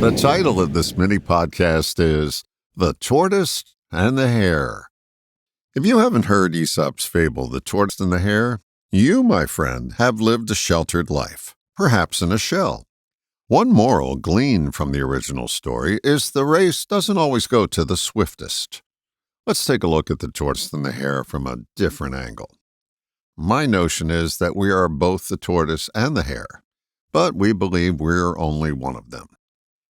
The title of this mini podcast is The Tortoise and the Hare. If you haven't heard Aesop's fable, The Tortoise and the Hare, you, my friend, have lived a sheltered life, perhaps in a shell. One moral gleaned from the original story is the race doesn't always go to the swiftest. Let's take a look at The Tortoise and the Hare from a different angle. My notion is that we are both the tortoise and the hare, but we believe we're only one of them.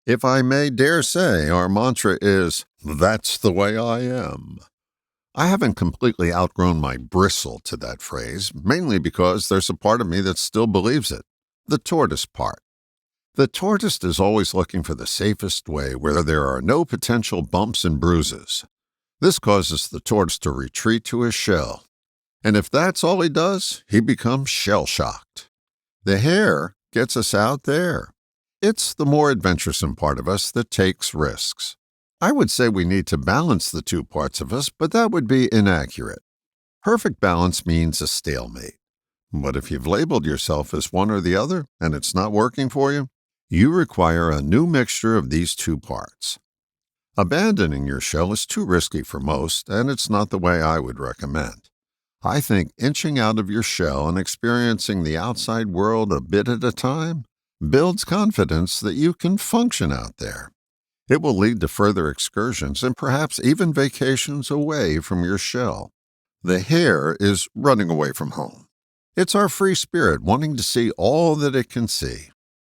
If I may dare say, our mantra is, "That's the way I am." I haven't completely outgrown my bristle to that phrase, mainly because there's a part of me that still believes it, the tortoise part. The tortoise is always looking for the safest way where there are no potential bumps and bruises. This causes the tortoise to retreat to his shell, and if that's all he does, he becomes shell-shocked. The hare gets us out there. It's the more adventuresome part of us that takes risks. I would say we need to balance the two parts of us, but that would be inaccurate. Perfect balance means a stalemate. But if you've labeled yourself as one or the other, and it's not working for you, you require a new mixture of these two parts. Abandoning your shell is too risky for most, and it's not the way I would recommend. I think inching out of your shell and experiencing the outside world a bit at a time builds confidence that you can function out there. It will lead to further excursions and perhaps even vacations away from your shell. The hare is running away from home. It's our free spirit wanting to see all that it can see.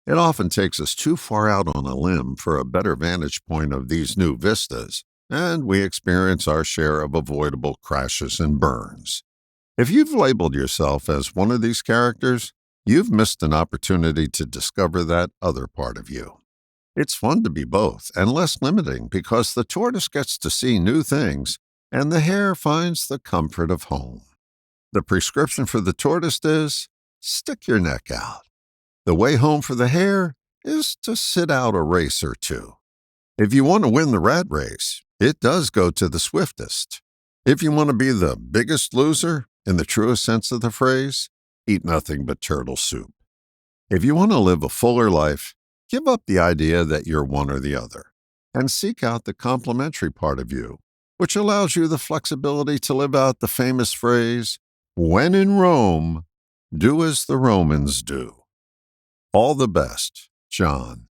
It often takes us too far out on a limb for a better vantage point of these new vistas, and we experience our share of avoidable crashes and burns. If you've labeled yourself as one of these characters, you've missed an opportunity to discover that other part of you. It's fun to be both and less limiting because the tortoise gets to see new things and the hare finds the comfort of home. The prescription for the tortoise is stick your neck out. The way home for the hare is to sit out a race or two. If you want to win the rat race, it does go to the swiftest. If you want to be the biggest loser, in the truest sense of the phrase, eat nothing but turtle soup. If you want to live a fuller life, give up the idea that you're one or the other, and seek out the complementary part of you, which allows you the flexibility to live out the famous phrase, "When in Rome, do as the Romans do." All the best, John.